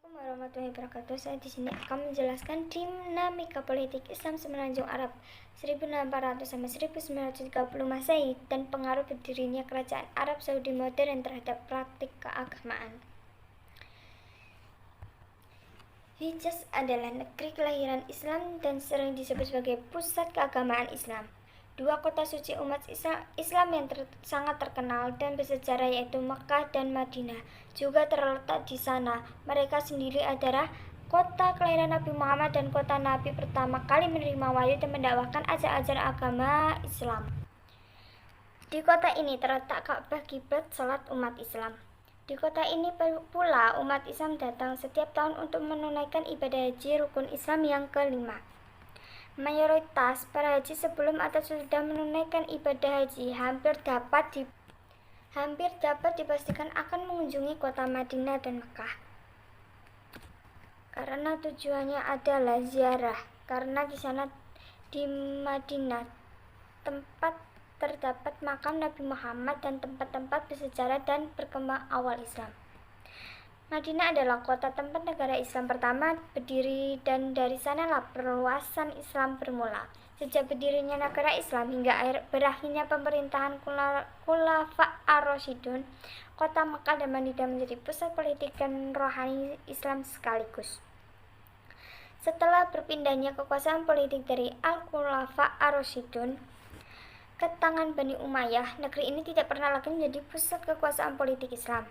Assalamualaikum warahmatullahi wabarakatuh. Saya di sini akan menjelaskan dinamika politik Islam Semenanjung Arab 1400 sampai 1930 Masehi dan pengaruh berdirinya kerajaan Arab Saudi modern terhadap praktik keagamaan. Hijaz adalah negeri kelahiran Islam dan sering disebut sebagai pusat keagamaan Islam. Dua kota suci umat Islam yang sangat terkenal dan bersejarah yaitu Mekah dan Madinah juga terletak di sana. Mereka sendiri adalah kota kelahiran Nabi Muhammad dan kota Nabi pertama kali menerima wahyu dan mendakwahkan ajaran-ajaran agama Islam. Di kota ini terletak Ka'bah, kiblat salat umat Islam. Di kota ini pula umat Islam datang setiap tahun untuk menunaikan ibadah haji rukun Islam yang kelima. Mayoritas para haji sebelum atau sudah menunaikan ibadah haji hampir dapat dipastikan akan mengunjungi kota Madinah dan Mekah. Karena tujuannya adalah ziarah, karena di sana di Madinah tempat terdapat makam Nabi Muhammad dan tempat-tempat bersejarah dan berkembang awal Islam. Madinah adalah kota tempat negara Islam pertama berdiri dan dari sanalah perluasan Islam bermula. Sejak berdirinya negara Islam hingga berakhirnya pemerintahan Khulafa ar-Rasyidun, kota Mekah dan Madinah menjadi pusat politik dan rohani Islam sekaligus. Setelah berpindahnya kekuasaan politik dari Al-Khulafa ar-Rasyidun ke tangan Bani Umayyah, negeri ini tidak pernah lagi menjadi pusat kekuasaan politik Islam.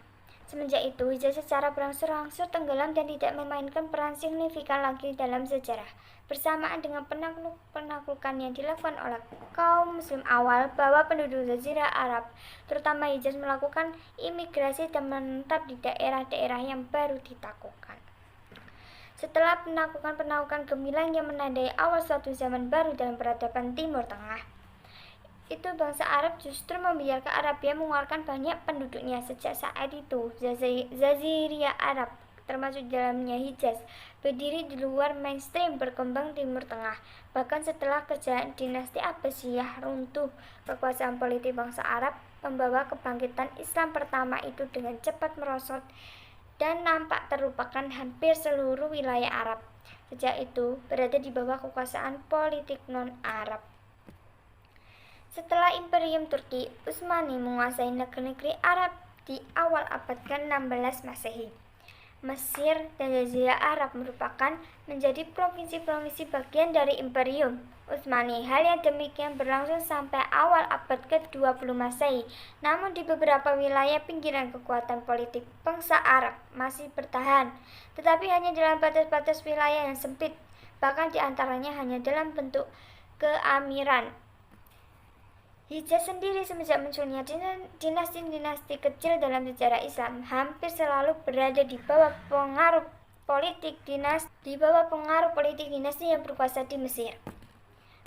Semenjak itu, Hijaz secara berangsur-angsur tenggelam dan tidak memainkan peran signifikan lagi dalam sejarah. Bersamaan dengan penaklukan yang dilakukan oleh kaum muslim awal, bahwa penduduk Jazirah Arab, terutama Hijaz, melakukan imigrasi dan menetap di daerah-daerah yang baru ditaklukkan. Setelah penaklukan gemilang yang menandai awal suatu zaman baru dalam peradaban Timur Tengah, itu bangsa Arab justru membiarkan Arabia mengeluarkan banyak penduduknya. Sejak saat itu, Jazirah Arab, termasuk dalamnya Hijaz, berdiri di luar mainstream berkembang Timur Tengah. Bahkan setelah kejayaan dinasti Abbasiyah runtuh, kekuasaan politik bangsa Arab membawa kebangkitan Islam pertama itu dengan cepat merosot dan nampak terlupakan hampir seluruh wilayah Arab. Sejak itu, berada di bawah kekuasaan politik non-Arab. Setelah Imperium Turki Utsmani menguasai negeri-negeri Arab di awal abad ke-16 Masehi, Mesir dan Jazirah Arab merupakan menjadi provinsi-provinsi bagian dari Imperium Utsmani. Hal yang demikian berlangsung sampai awal abad ke-20 Masehi. Namun di beberapa wilayah pinggiran kekuatan politik bangsa Arab masih bertahan, tetapi hanya dalam batas-batas wilayah yang sempit, bahkan di antaranya hanya dalam bentuk keamiran. Hijaz sendiri semenjak munculnya dinasti-dinasti kecil dalam sejarah Islam hampir selalu berada di bawah pengaruh politik dinasti yang berkuasa di Mesir.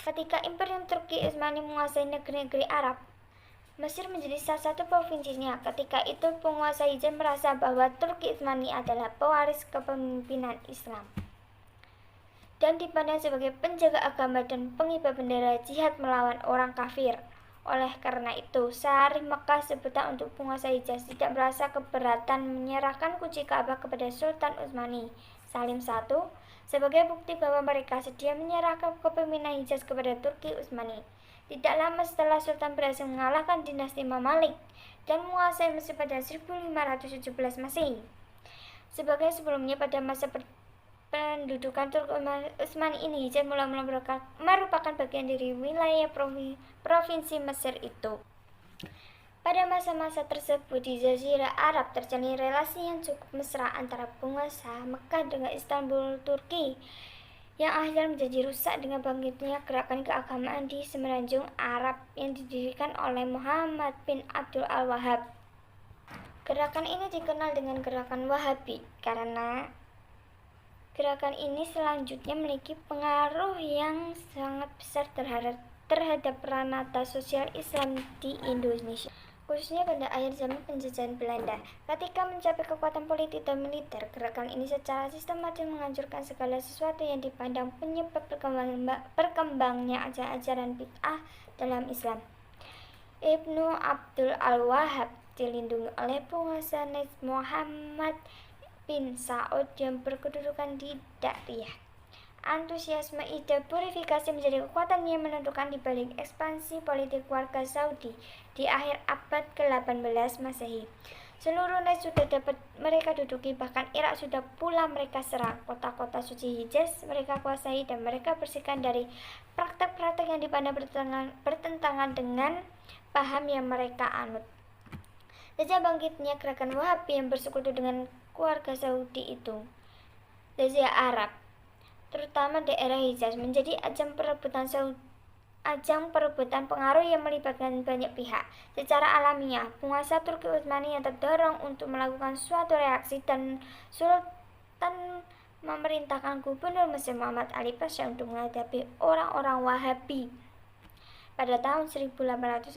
Ketika Imperium Turki Utsmani menguasai negeri-negeri Arab, Mesir menjadi salah satu provinsinya. Ketika itu penguasa Hijaz merasa bahwa Turki Utsmani adalah pewaris kepemimpinan Islam dan dipandang sebagai penjaga agama dan pengibar bendera jihad melawan orang kafir. Oleh karena itu, Syarif Mekah sebutan untuk penguasa Hijaz tidak merasa keberatan menyerahkan kunci Ka'bah kepada Sultan Utsmani Salim I sebagai bukti bahwa mereka sedia menyerahkan kepemimpinan Hijaz kepada Turki Utsmani. Tidak lama setelah Sultan berhasil mengalahkan dinasti Mamalik dan menguasai Mesir pada 1517 Masehi. Sebagai sebelumnya pada masa pendudukan Turki Utsmani ini, Hijaz mula-mula merupakan bagian dari wilayah provinsi Mesir itu. Pada masa-masa tersebut di Jazirah Arab terjalin relasi yang cukup mesra antara penguasa Mekah dengan Istanbul, Turki, yang akhirnya menjadi rusak dengan bangkitnya gerakan keagamaan di Semenanjung Arab yang didirikan oleh Muhammad bin Abdul Al-Wahhab. Gerakan ini dikenal dengan gerakan Wahabi karena gerakan ini selanjutnya memiliki pengaruh yang sangat besar terhadap peranata sosial Islam di Indonesia, khususnya pada akhir zaman penjajahan Belanda. Ketika mencapai kekuatan politik dan militer, gerakan ini secara sistematis menghancurkan segala sesuatu yang dipandang penyebab berkembangnya ajaran bid'ah dalam Islam. Ibnu Abdul Al-Wahhab dilindungi oleh penguasa Muhammad bin Saud yang berkedudukan di Riyadh. Antusiasme ide purifikasi menjadi kekuatan yang menentukan di balik ekspansi politik warga Saudi di akhir abad ke-18 Masehi. Seluruh Najd sudah dapat mereka duduki, bahkan Irak sudah pula mereka serang. Kota-kota suci Hijaz mereka kuasai dan mereka bersihkan dari praktek-praktek yang dipandang bertentangan dengan paham yang mereka anut. Sejak bangkitnya gerakan Wahabi yang bersekutu dengan keluarga Saudi itu, Jazirah Arab, terutama daerah Hijaz, menjadi ajang perebutan pengaruh yang melibatkan banyak pihak. Secara alamiah, penguasa Turki Utsmani yang terdorong untuk melakukan suatu reaksi dan Sultan memerintahkan Gubernur Mesir Muhammad Ali Pasha untuk menghadapi orang-orang Wahabi. Pada tahun 1818,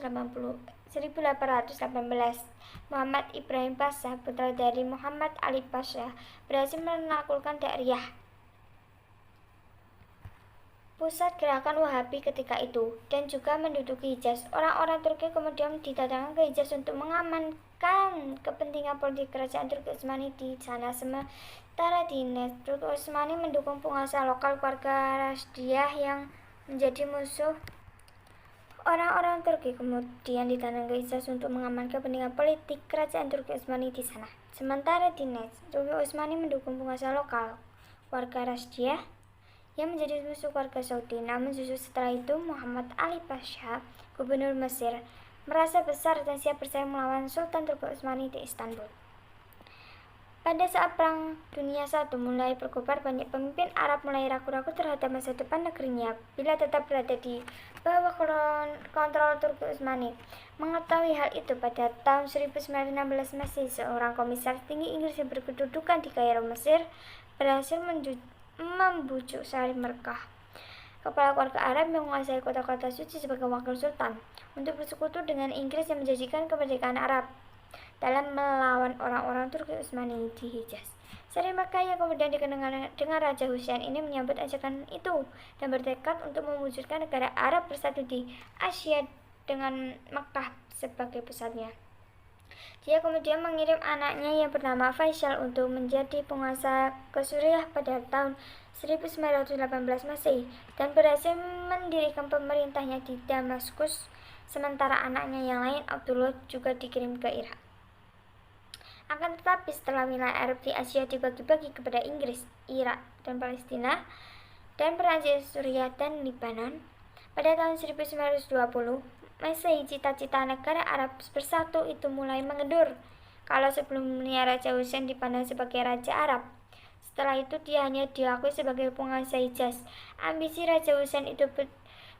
Muhammad Ibrahim Pasha, putra dari Muhammad Ali Pasha, berhasil menaklukkan Riyadh, pusat gerakan Wahabi ketika itu, dan juga menduduki Hijaz. Orang-orang Turki kemudian didatangkan ke Hijaz untuk mengamankan kepentingan politik kerajaan Turki Utsmani di sana. Sementara di Najd, Turki Utsmani mendukung penguasa lokal keluarga Rasyidiyah yang menjadi musuh orang-orang Turki. Kemudian didatangkan ke Hijaz untuk mengamankan kepentingan politik kerajaan Turki Utsmani di sana. Sementara di Najd, Turki Utsmani mendukung penguasa lokal keluarga Rasyidiyah yang menjadi musuh warga Saudi. Namun justru setelah itu, Muhammad Ali Pasha, Gubernur Mesir, merasa besar dan siap bersaing melawan Sultan Turki Utsmani di Istanbul. Pada saat Perang Dunia I mulai berkobar, banyak pemimpin Arab mulai ragu-ragu terhadap masa depan negerinya bila tetap berada di bawah kontrol Turki Utsmani. Mengetahui hal itu, pada tahun 1916 Masehi, seorang komisaris tinggi Inggris yang berkedudukan di Kairo, Mesir, berhasil membujuk Syarif Merkah, kepala keluarga Arab yang menguasai kota-kota suci sebagai wakil sultan, untuk bersekutu dengan Inggris yang menjanjikan kemerdekaan Arab dalam melawan orang-orang Turki Utsmani di Hijaz. Syarif Merkah yang kemudian dikenal dengan Raja Hussein ini menyambut ajakan itu dan bertekad untuk mewujudkan negara Arab bersatu di Asia dengan Makkah sebagai pusatnya. Dia kemudian mengirim anaknya yang bernama Faisal untuk menjadi penguasa ke Suriah pada tahun 1918 Masehi dan berhasil mendirikan pemerintahnya di Damaskus, sementara anaknya yang lain, Abdullah, juga dikirim ke Irak. Akan tetapi setelah wilayah Arab di Asia dibagi-bagi kepada Inggris, Irak, dan Palestina, dan Perancis, Suriah, dan Lebanon, pada tahun 1920 Masehi, cita-cita negara Arab bersatu itu mulai mengendur. Kalau sebelumnya Raja Hussein dipandang sebagai Raja Arab, setelah itu dia hanya diakui sebagai penguasa Hijaz. Ambisi Raja Hussein itu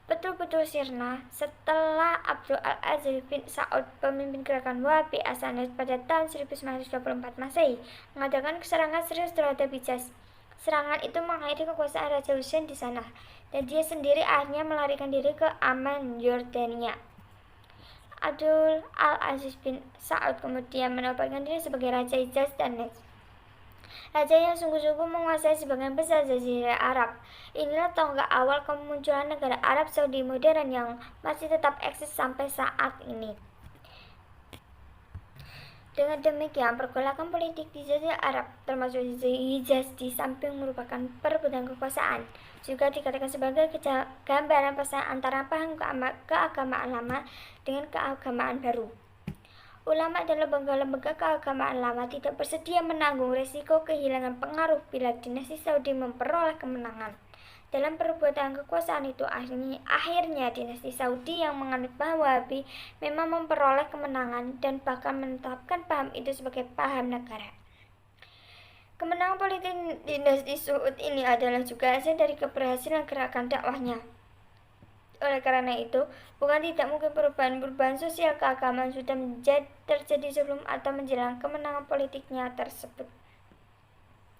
betul-betul sirna setelah Abdul Aziz bin Saud, pemimpin gerakan Wahabi Asal pada tahun 1924 Masehi, mengadakan serangan serius terhadap Hijaz. Serangan itu mengakhiri kekuasaan Raja Hussein di sana, dan dia sendiri akhirnya melarikan diri ke Amman, Yordania. Abdul Aziz bin Saud kemudian menobatkan diri sebagai Raja Hijaz dan Najd, raja yang sungguh-sungguh menguasai sebagian besar Jazirah Arab. Inilah tonggak awal kemunculan negara Arab Saudi modern yang masih tetap eksis sampai saat ini. Dengan demikian, pergolakan politik di Jazirah Arab, termasuk Hijaz, di samping merupakan perebutan kekuasaan, juga dikatakan sebagai gambaran pesan antara paham keagamaan lama dengan keagamaan baru. Ulama dan lembaga-lembaga keagamaan lama tidak bersedia menanggung resiko kehilangan pengaruh bila dinasti Saudi memperoleh kemenangan. Dalam perebutan kekuasaan itu, akhirnya dinasti Saudi yang menganut paham Wahabi memang memperoleh kemenangan dan bahkan menetapkan paham itu sebagai paham negara. Kemenangan politik dinasti Saud ini adalah juga hasil dari keberhasilan gerakan dakwahnya. Oleh karena itu, bukan tidak mungkin perubahan sosial keagamaan sudah terjadi sebelum atau menjelang kemenangan politiknya tersebut.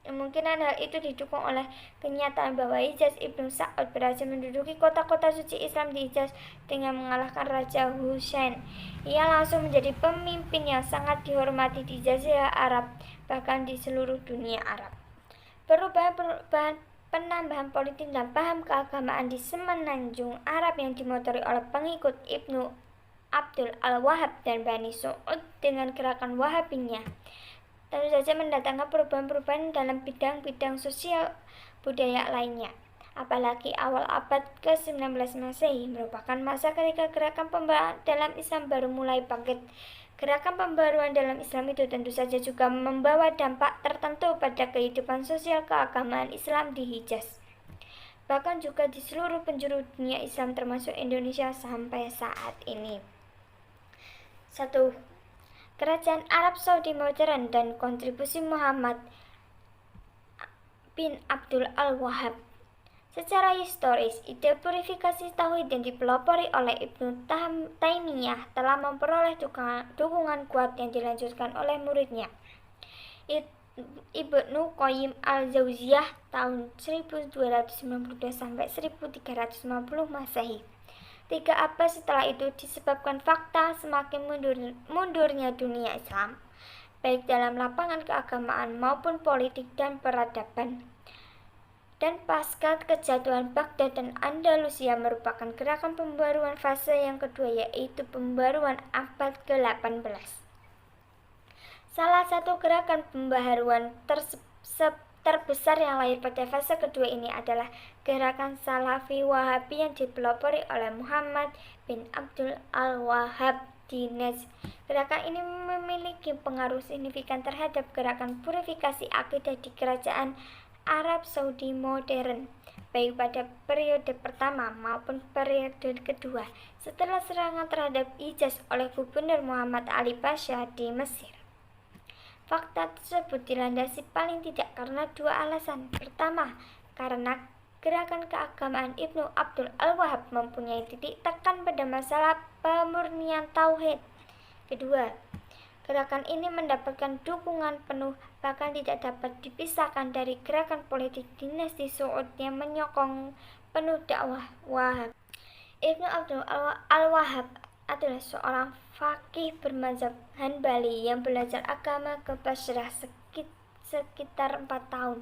Kemungkinan hal itu didukung oleh kenyataan bahwa Hijaz Ibnu Sa'ud berhasil menduduki kota-kota suci Islam di Hijaz dengan mengalahkan Raja Hussein. Ia langsung menjadi pemimpin yang sangat dihormati di Jazirah Arab, bahkan di seluruh dunia Arab. Perubahan penambahan politik dan paham keagamaan di semenanjung Arab yang dimotori oleh pengikut Ibnu Abdul Al-Wahhab dan Bani Saud dengan gerakan Wahabinya tentu saja mendatangkan perubahan-perubahan dalam bidang-bidang sosial budaya lainnya. Apalagi awal abad ke-19 Masehi merupakan masa ketika gerakan pembaruan dalam Islam baru mulai bangkit. Gerakan pembaruan dalam Islam itu tentu saja juga membawa dampak tertentu pada kehidupan sosial keagamaan Islam di Hijaz. Bahkan juga di seluruh penjuru dunia Islam termasuk Indonesia sampai saat ini. 1. Kerajaan Arab Saudi modern dan kontribusi Muhammad bin Abdul Al-Wahhab. Secara historis, ide purifikasi tauhid yang dipelopori oleh Ibnu Taimiyah telah memperoleh dukungan kuat yang dilanjutkan oleh muridnya, Ibnu Qayyim al-Jauziyah tahun 1292 sampai 1350 Masehi. 3 abad setelah itu disebabkan fakta semakin mundurnya dunia Islam, baik dalam lapangan keagamaan maupun politik dan peradaban. Dan pasca kejatuhan Baghdad dan Andalusia merupakan gerakan pembaruan fase yang kedua, yaitu pembaruan abad ke-18. Salah satu gerakan pembaharuan terbesar yang lahir pada fase kedua ini adalah gerakan Salafi Wahabi yang dipelopori oleh Muhammad bin Abdul Al-Wahhab di Najd. Gerakan ini memiliki pengaruh signifikan terhadap gerakan purifikasi akidah di kerajaan Arab Saudi modern, baik pada periode pertama maupun periode kedua setelah serangan terhadap Hijaz oleh Gubernur Muhammad Ali Pasha di Mesir. Fakta tersebut dilandasi paling tidak karena 2 alasan. Pertama, karena gerakan keagamaan Ibnu Abdul Al-Wahhab mempunyai titik tekan pada masalah pemurnian tauhid. Kedua, gerakan ini mendapatkan dukungan penuh, bahkan tidak dapat dipisahkan dari gerakan politik dinasti Saud yang menyokong penuh dakwah Wahhab. Ibnu Abdul Al-Wahhab adalah seorang faqih bermazhab Hanbali yang belajar agama ke Basrah sekitar 4 tahun,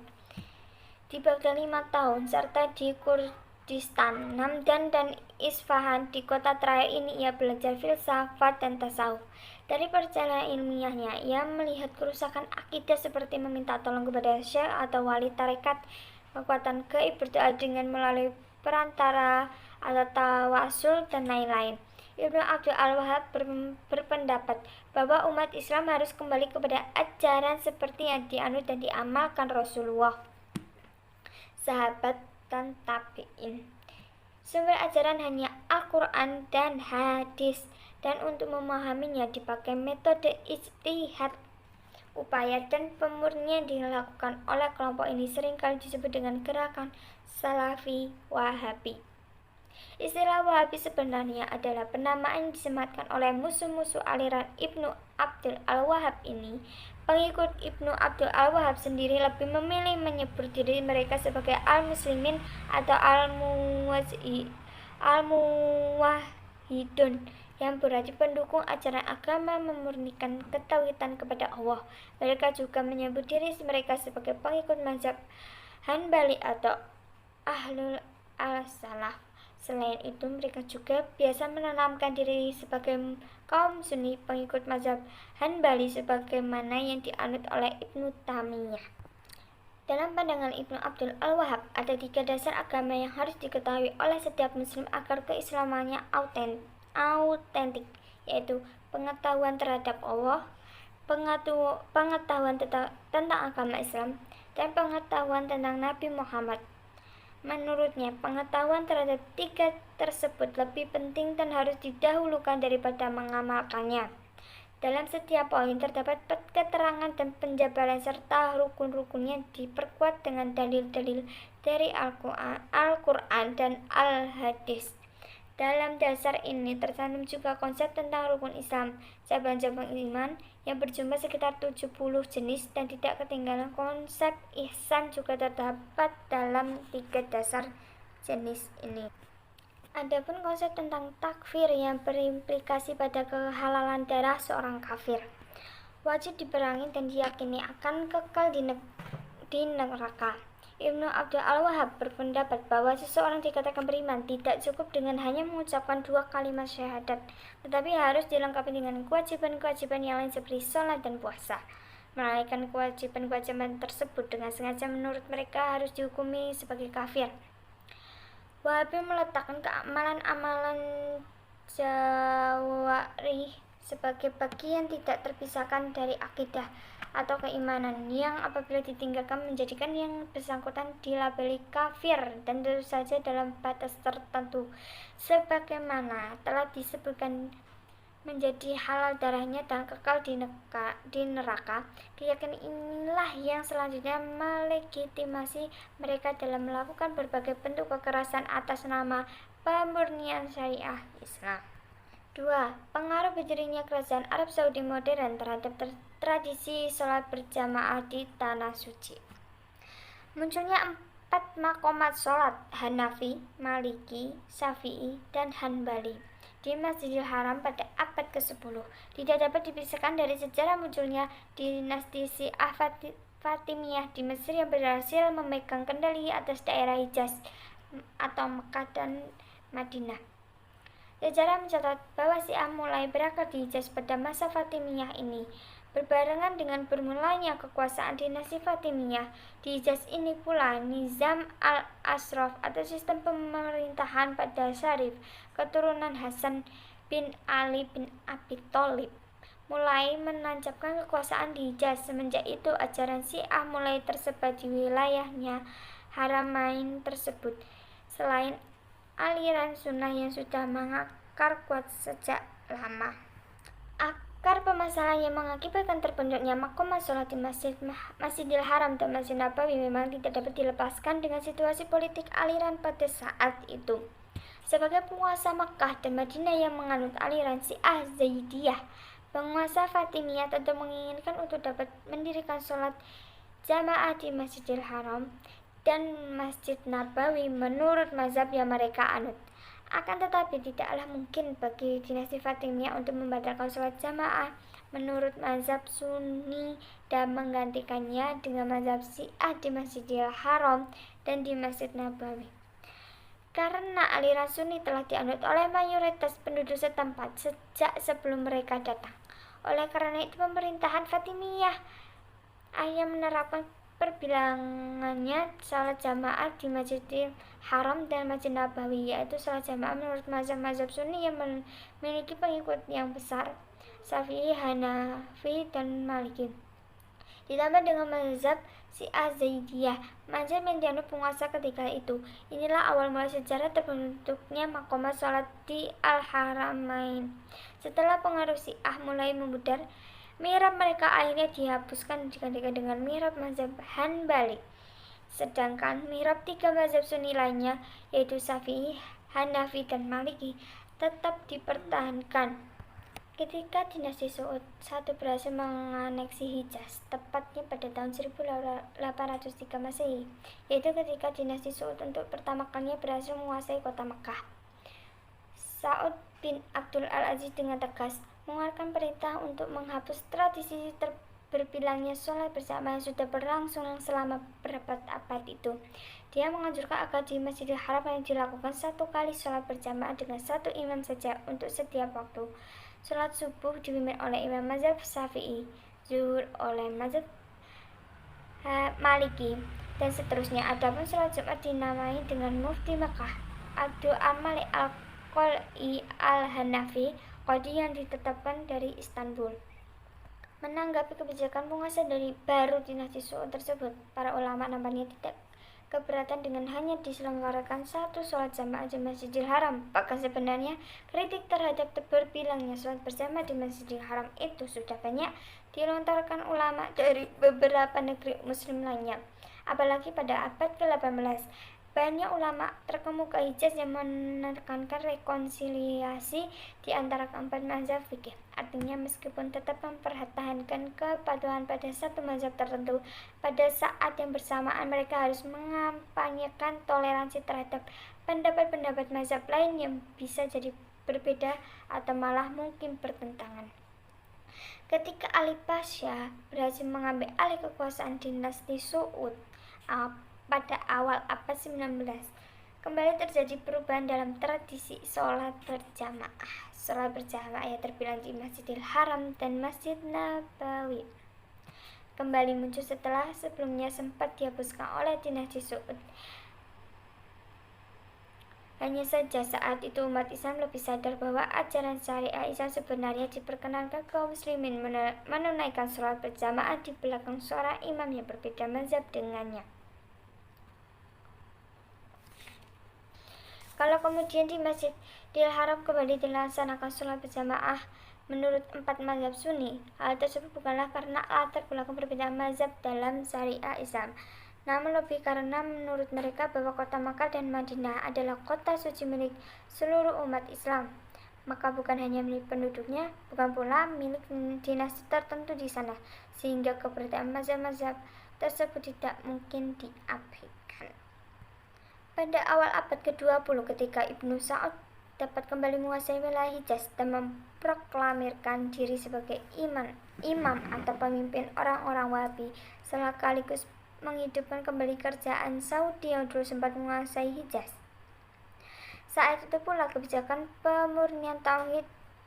di Baghdad 5 tahun, serta di Kurdistan, Namdan dan Isfahan. Di kota terakhir ini ia belajar filsafat dan tasawuf. Dari perjalanan ilmiahnya, ia melihat kerusakan akidah seperti meminta tolong kepada syekh atau wali tarekat, kekuatan gaib, berdoa dengan melalui perantara atau tawasul, dan lain-lain. Ibnu Abdul Al-Wahhab berpendapat bahwa umat Islam harus kembali kepada ajaran seperti yang dianut dan diamalkan Rasulullah, sahabat, dan tabi'in. Sumber ajaran hanya Al-Quran dan hadis, dan untuk memahaminya dipakai metode ijtihad. Upaya dan pemurnian dilakukan oleh kelompok ini seringkali disebut dengan gerakan Salafi Wahabi. Istilah Wahabi sebenarnya adalah penamaan yang disematkan oleh musuh-musuh aliran Ibnu Abdul Al-Wahhab ini. Pengikut Ibnu Abdul Al-Wahhab sendiri lebih memilih menyebut diri mereka sebagai al-muslimin atau al-muwahhidun, yang berarti pendukung ajaran agama memurnikan ketauhidan kepada Allah. Mereka juga menyebut diri mereka sebagai pengikut mazhab Hanbali atau Ahlul Al-Salaf. Selain itu, mereka juga biasa menanamkan diri sebagai kaum Sunni pengikut mazhab Hanbali sebagaimana yang dianut oleh Ibnu Taimiyah. Dalam pandangan Ibnu Abdul Al-Wahhab, ada 3 dasar agama yang harus diketahui oleh setiap muslim agar keislamannya autentik, yaitu pengetahuan terhadap Allah, pengetahuan tentang agama Islam, dan pengetahuan tentang Nabi Muhammad. Menurutnya, pengetahuan terhadap 3 tersebut lebih penting dan harus didahulukan daripada mengamalkannya. Dalam setiap poin terdapat keterangan dan penjabaran serta rukun-rukunnya diperkuat dengan dalil-dalil dari Al-Quran dan Al-Hadis. Dalam dasar ini tercantum juga konsep tentang rukun Islam, cabang-cabang iman yang berjumlah sekitar 70 jenis, dan tidak ketinggalan konsep ihsan juga terdapat dalam 3 dasar jenis ini. Adapun konsep tentang takfir yang berimplikasi pada kehalalan darah seorang kafir, wajib diperangi dan diyakini akan kekal di neraka. Ibnu Abdul Al-Wahhab berpendapat bahwa seseorang dikatakan beriman tidak cukup dengan hanya mengucapkan 2 kalimat syahadat, tetapi harus dilengkapi dengan kewajiban-kewajiban yang lain seperti sholat dan puasa. melalaikan kewajiban-kewajiban tersebut dengan sengaja menurut mereka harus dihukumi sebagai kafir. Wahabi meletakkan keamalan-amalan jawarih sebagai bagian tidak terpisahkan dari akidah atau keimanan yang apabila ditinggalkan menjadikan yang bersangkutan dilabeli kafir dan tentu saja dalam batas tertentu sebagaimana telah disebutkan menjadi halal darahnya dan kekal di neraka. Keyakinan inilah yang selanjutnya melegitimasi mereka dalam melakukan berbagai bentuk kekerasan atas nama pemurnian syariah Islam. 2. Pengaruh berdirinya kerajaan Arab Saudi modern terhadap tradisi sholat berjamaah di Tanah Suci. Munculnya 4 makomat sholat Hanafi, Maliki, Syafi'i, dan Hanbali di Masjidil Haram pada abad ke-10 tidak dapat dipisahkan dari sejarah munculnya dinasti Syiah Fatimiyah di Mesir yang berhasil memegang kendali atas daerah Hijaz atau Mekah dan Madinah. Sejarah mencatat bahwa Syiah mulai berakar di Hijaz pada masa Fatimiyah ini. Berbarengan dengan bermulanya kekuasaan dinasti Fatimiyah di Hijaz ini pula Nizam al-Ashraf atau sistem pemerintahan pada Syarif keturunan Hasan bin Ali bin Abi Thalib mulai menancapkan kekuasaan di Hijaz. Semenjak itu ajaran Syiah mulai tersebar di wilayahnya Haramain tersebut. Selain aliran sunnah yang sudah mengakar kuat sejak lama. Akar permasalahan yang mengakibatkan terbentuknya makomah sholat di Masjidil Haram dan Masjid Nabawi memang tidak dapat dilepaskan dengan situasi politik aliran pada saat itu. Sebagai penguasa Makkah dan Madinah yang menganut aliran Syiah Zaidiyah, penguasa Fatimiyah tentu menginginkan untuk dapat mendirikan sholat jamaah di Masjidil Haram dan Masjid Nabawi menurut mazhab yang mereka anut. Akan tetapi tidaklah mungkin bagi dinasti Fatimiyah untuk membatalkan sholat jamaah menurut mazhab Sunni dan menggantikannya dengan mazhab Syiah di Masjidil Haram dan di Masjid Nabawi. Karena aliran Sunni telah dianut oleh mayoritas penduduk setempat sejak sebelum mereka datang. Oleh karena itu pemerintahan Fatimiyah yang menerapkan perbilangannya salat jamaah di Masjidil Haram dan Masjid Nabawi, yaitu salat jamaah menurut mazhab Sunni yang memiliki pengikut yang besar, Syafi'i, Hanafi, dan Maliki. Ditambah dengan mazhab Syiah Zaidiyah, mazhab yang dianut penguasa ketika itu. Inilah awal mula sejarah terbentuknya makomah sholat di Al-Haramain. Setelah pengaruh Syiah mulai memudar, mihrab mereka akhirnya dihapuskan digantikan dengan mihrab mazhab Hanbali. Sedangkan mihrab 3 mazhab Sunni lainnya yaitu Syafi'i, Hanafi, dan Maliki tetap dipertahankan. Ketika dinasti Saud I berhasil menganeksi Hijaz, tepatnya pada tahun 1803 Masehi, yaitu ketika dinasti Saud untuk pertama kalinya berhasil menguasai kota Mekah. Saud bin Abdul Al-Aziz dengan tegas mengeluarkan perintah untuk menghapus tradisi berbilangnya sholat bersama yang sudah berlangsung selama berabad-abad itu. Dia menganjurkan agar di Masjidil Haram yang dilakukan 1 kali sholat berjamaah dengan 1 imam saja untuk setiap waktu. Sholat subuh dipimpin oleh imam mazhab Syafi'i, zuhur oleh mazhab Maliki, dan seterusnya. Adapun sholat Jumat dinamai dengan mufti Mekah Abdul Malik Al-Qol'i Al-Hanafi, qadhi yang ditetapkan dari Istanbul. Menanggapi kebijakan penguasa dari baru dinasti Saud tersebut, para ulama nampaknya tidak keberatan dengan hanya diselenggarakan 1 sholat jamaah di Masjidil Haram. Bahkan sebenarnya kritik terhadap berbilangnya sholat bersama di Masjidil Haram itu sudah banyak dilontarkan ulama dari beberapa negeri muslim lainnya. Apalagi pada abad ke-18, banyak ulama terkemuka Hijaz yang menekankan rekonsiliasi di antara keempat mazhab fikih. Artinya meskipun tetap mempertahankan kepatuhan pada satu mazhab tertentu, pada saat yang bersamaan mereka harus mengampanyekan toleransi terhadap pendapat-pendapat mazhab lain yang bisa jadi berbeda atau malah mungkin bertentangan. Ketika Ali Pasha berhasil mengambil alih kekuasaan dinasti Saud pada awal abad 19, kembali terjadi perubahan dalam tradisi sholat berjamaah. Sholat berjamaah yang terbilang di Masjidil Haram dan Masjid Nabawi. kembali muncul setelah sebelumnya sempat dihapuskan oleh dinasti Saud. Hanya saja saat itu umat Islam lebih sadar bahwa ajaran syariah Islam sebenarnya diperkenankan kaum muslimin menunaikan sholat berjamaah di belakang seorang imam yang berbeda mazhab dengannya. Kalau kemudian di Masjidil Haram kembali dilaksanakan sholat berjamaah menurut 4 mazhab Sunni, hal tersebut bukanlah karena latar belakang perbedaan mazhab dalam syariah Islam, namun lebih karena menurut mereka bahwa kota Makkah dan Madinah adalah kota suci milik seluruh umat Islam. Maka bukan hanya milik penduduknya, bukan pula milik dinasti tertentu di sana, sehingga keberadaan mazhab-mazhab tersebut tidak mungkin diabaikan. Pada awal abad ke-20 ketika Ibnu Sa'ud dapat kembali menguasai wilayah Hijaz dan memproklamirkan diri sebagai imam atau pemimpin orang-orang Wahabi, sekaligus menghidupkan kembali kerajaan Saudi yang dulu sempat menguasai Hijaz. Saat itu pula kebijakan pemurnian tauhid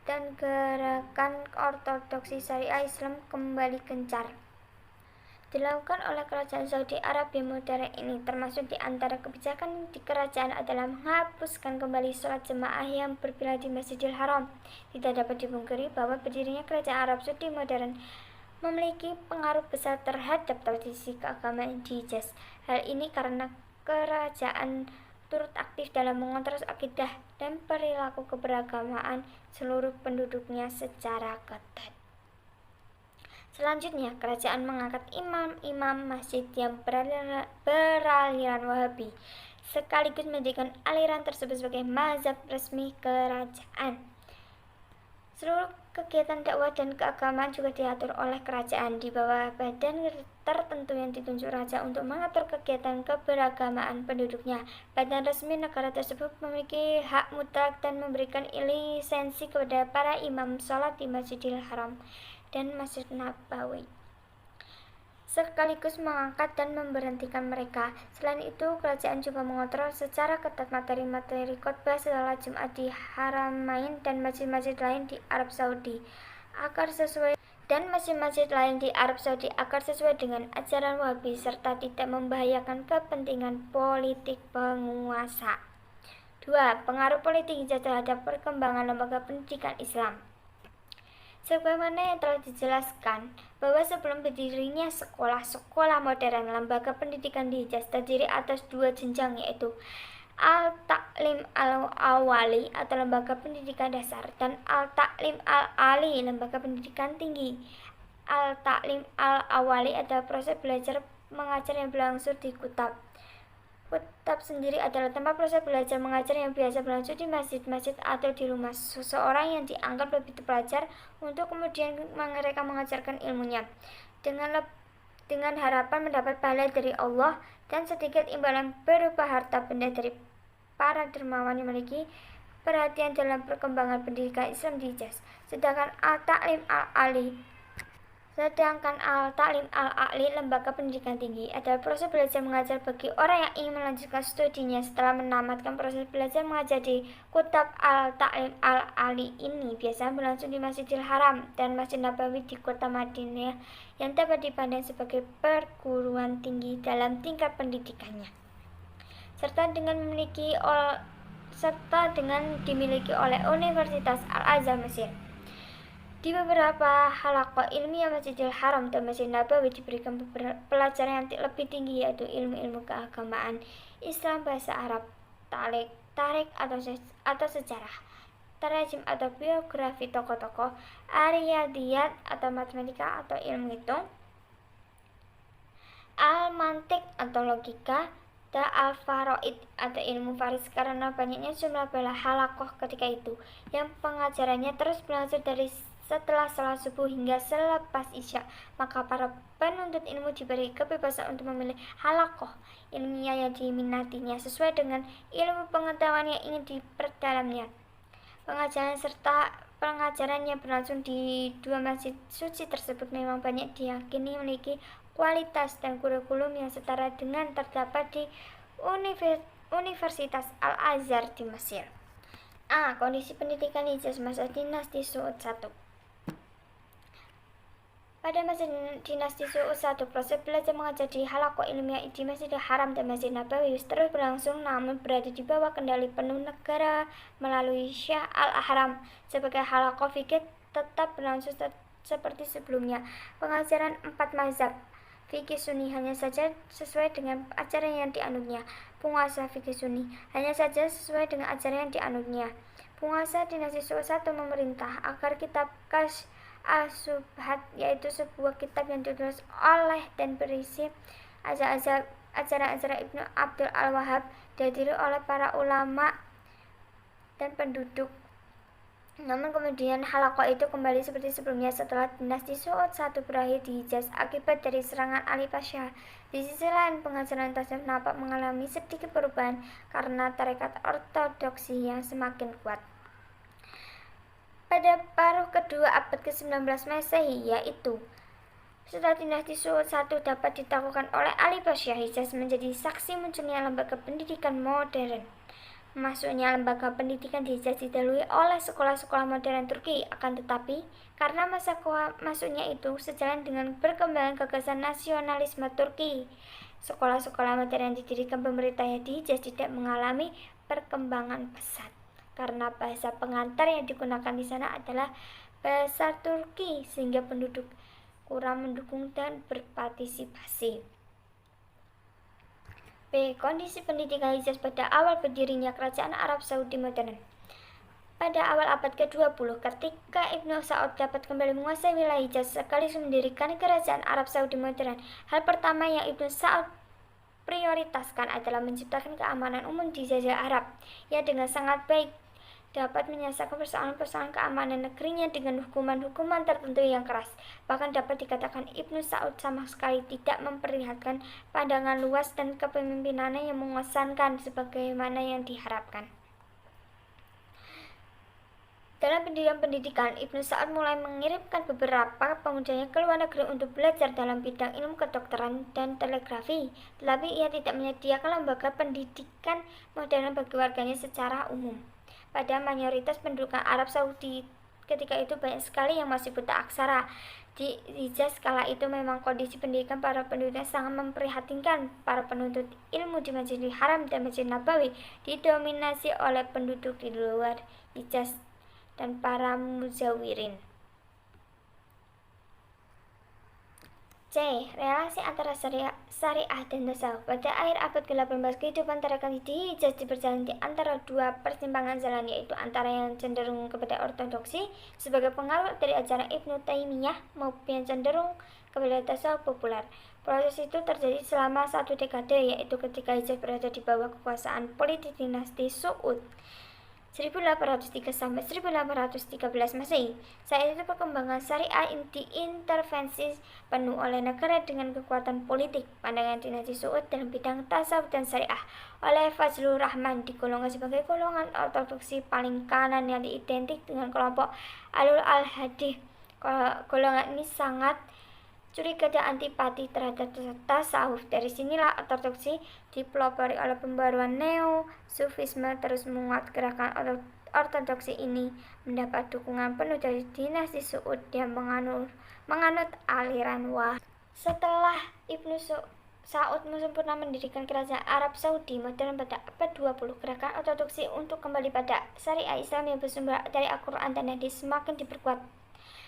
dan gerakan ortodoksi syariah Islam kembali gencar dilakukan oleh kerajaan Saudi Arabia modern ini. Termasuk di antara kebijakan di kerajaan adalah menghapuskan kembali sholat jemaah yang berpilih di Masjidil Haram. Tidak dapat dipungkiri bahwa berdirinya kerajaan Arab Saudi modern memiliki pengaruh besar terhadap tradisi keagamaan di Hijaz. Hal ini karena kerajaan turut aktif dalam mengontrol akidah dan perilaku keberagamaan seluruh penduduknya secara ketat. Selanjutnya, kerajaan mengangkat imam-imam masjid yang beraliran Wahabi, sekaligus menjadikan aliran tersebut sebagai mazhab resmi kerajaan. Seluruh kegiatan dakwah dan keagamaan juga diatur oleh kerajaan di bawah badan tertentu yang ditunjuk raja untuk mengatur kegiatan keberagamaan penduduknya. Badan resmi negara tersebut memiliki hak mutlak dan memberikan lisensi kepada para imam sholat di Masjidil Haram dan Masjid Nabawi, sekaligus mengangkat dan memberhentikan mereka. Selain itu, kerajaan juga mengontrol secara ketat materi-materi khotbah salat Jumat di Haramain dan masjid-masjid lain di Arab Saudi agar sesuai dengan ajaran Wahabi serta tidak membahayakan kepentingan politik penguasa. 2. Pengaruh politik Hijaz terhadap perkembangan lembaga pendidikan Islam. Sebagaimana yang telah dijelaskan, bahwa sebelum berdirinya sekolah-sekolah modern, lembaga pendidikan di Hijaz terdiri atas 2 jenjang, yaitu Al-Ta'lim Al-Awali atau lembaga pendidikan dasar dan Al-Ta'lim Al-Ali, lembaga pendidikan tinggi. Al-Ta'lim Al-Awali adalah proses belajar mengajar yang berlangsung di kutab. Kutab sendiri adalah tempat proses belajar mengajar yang biasa berlangsung di masjid-masjid atau di rumah seseorang yang dianggap lebih terpelajar untuk kemudian mereka mengajarkan ilmunya dengan harapan mendapat pahala dari Allah dan sedikit imbalan berupa harta benda dari para dermawan yang memiliki perhatian dalam perkembangan pendidikan Islam di Hijaz. Sedangkan Al-Ta'lim Al-Ali, lembaga pendidikan tinggi, adalah proses belajar mengajar bagi orang yang ingin melanjutkan studinya setelah menamatkan proses belajar mengajar di kutab. Al-Ta'lim Al-Ali ini biasanya berlangsung di Masjidil Haram dan Masjid Nabawi di kota Madinah yang dapat dipandang sebagai perguruan tinggi dalam tingkat pendidikannya, serta dengan dimiliki oleh Universitas Al-Azhar Mesir. Di beberapa halaqah ilmiah Masjidil Haram dan Masjid Nabawi diberikan pelajaran yang lebih tinggi, yaitu ilmu-ilmu keagamaan Islam, bahasa Arab, tarikh atau sejarah, tarajim atau biografi tokoh-tokoh, riyadiyat atau matematika atau ilmu hitung, al-mantiq atau logika, dan al-faraid atau ilmu faris. Karena banyaknya jumlah halaqah ketika itu, yang pengajarannya terus berlangsung dari setelah salat subuh hingga selepas isya, maka para penuntut ilmu diberi kebebasan untuk memilih halaqah ilmiah yang diminatinya sesuai dengan ilmu pengetahuan yang ingin diperdalamnya. Pengajaran yang berlangsung di 2 masjid suci tersebut memang banyak diyakini memiliki kualitas dan kurikulum yang setara dengan terdapat di Universitas Al-Azhar di Mesir. Kondisi pendidikan Hijaz masa dinasti Saud 1. Pada masa dinasti Su'ud I, proses belajar mengajar di halaqah ilmiah di Masjidil Haram dan Masjid Nabawi terus berlangsung namun berada di bawah kendali penuh negara melalui Syekh Al-Ahram. Sebagai halaqah fikih tetap berlangsung seperti sebelumnya. Pengajaran 4 mazhab fikih Sunni hanya saja sesuai dengan ajaran yang dianutnya. Penguasa fikih Sunni hanya saja sesuai dengan ajaran yang dianutnya. Penguasa dinasti Su'ud I memerintah agar kitab Kashf As-Subhat, yaitu sebuah kitab yang ditulis oleh dan berisi ajaran-ajaran Ibnu Abdul Al-Wahhab, dihadiri oleh para ulama dan penduduk. Namun kemudian halaqah itu kembali seperti sebelumnya setelah dinasti Su'ud I berakhir di Hijaz akibat dari serangan Ali Pasha. Di sisi lain, pengajaran tasawuf nampak mengalami sedikit perubahan karena tarekat ortodoksi yang semakin kuat. Pada paruh kedua abad ke-19 Masehi, yaitu setelah dinasti Su'ud I dapat ditaklukkan oleh Ali Pasha, Hijaz menjadi saksi munculnya lembaga pendidikan modern. Masuknya lembaga pendidikan di Hijaz didahului oleh sekolah-sekolah modern Turki, akan tetapi karena masa masuknya itu sejalan dengan perkembangan gagasan nasionalisme Turki, sekolah-sekolah modern yang didirikan pemerintah di Hijaz tidak mengalami perkembangan pesat. Karena bahasa pengantar yang digunakan di sana adalah bahasa Turki, sehingga penduduk kurang mendukung dan berpartisipasi. B. Kondisi pendidikan Hijaz pada awal berdirinya Kerajaan Arab Saudi modern. Pada awal abad ke-20, ketika Ibnu Saud dapat kembali menguasai wilayah Hijaz sekaligus mendirikan Kerajaan Arab Saudi modern, hal pertama yang Ibnu Saud prioritaskan adalah menciptakan keamanan umum di Jazirah Arab, yang dengan sangat baik dapat menyelesaikan persoalan-persoalan keamanan negerinya dengan hukuman-hukuman tertentu yang keras. Bahkan dapat dikatakan Ibnu Saud sama sekali tidak memperlihatkan pandangan luas dan kepemimpinannya yang mengesankan sebagaimana yang diharapkan. Dalam pendidikan, Ibnu Saud mulai mengirimkan beberapa pemudanya ke luar negeri untuk belajar dalam bidang ilmu kedokteran dan telegrafi, tetapi ia tidak menyediakan lembaga pendidikan modern bagi warganya secara umum. Pada mayoritas penduduk Arab Saudi ketika itu banyak sekali yang masih buta aksara. Di Hijaz kala itu memang kondisi pendidikan para penduduk sangat memprihatinkan. Para penuntut ilmu di Masjidil Haram dan Masjid Nabawi didominasi oleh penduduk di luar Hijaz dan para muzawirin. C. Relasi antara syariah dan tasawuf. Pada akhir abad ke-18, kehidupan tarekat di Hijaz berjalan di antara dua persimpangan jalan, yaitu antara yang cenderung kepada ortodoksi sebagai pengaruh dari ajaran Ibnu Taimiyah maupun yang cenderung kepada tasawuf populer. Proses itu terjadi selama 1 dekade, yaitu ketika Hijaz berada di bawah kekuasaan politik dinasti Su'ud 1803 sampai 1813 Masehi. Saat itu perkembangan syariah diintervensi penuh oleh negara dengan kekuatan politik. Pandangan dinasti Su'ud dalam bidang tasawuf dan syariah oleh Fazlur Rahman digolongkan sebagai golongan ortodoksi paling kanan yang identik dengan kelompok Alul Al-Hadith. Golongan ini sangat curiga dan antipati terhadap tasawuf. Dari sinilah ortodoksi dipelopori oleh pembaruan neo-sufisme terus menguat. Gerakan ortodoksi ini mendapat dukungan penuh dari dinasti Su'ud yang menganut aliran Wahhabi. Setelah Ibnu Saud sempurna mendirikan kerajaan Arab Saudi modern pada abad 20, gerakan ortodoksi untuk kembali pada syariah Islam yang bersumber dari Al-Quran dan Hadis semakin diperkuat.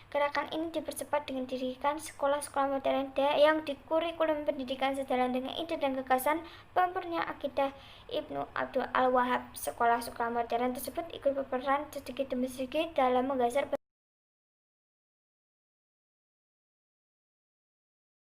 Gerakan ini dipercepat dengan didirikan sekolah-sekolah modern yang di kurikulum pendidikan sejalan dengan ide dan gagasan pemurnian akidah Ibnu Abdul Al-Wahhab. Sekolah-sekolah modern tersebut ikut berperan sedikit demi sedikit dalam menggeser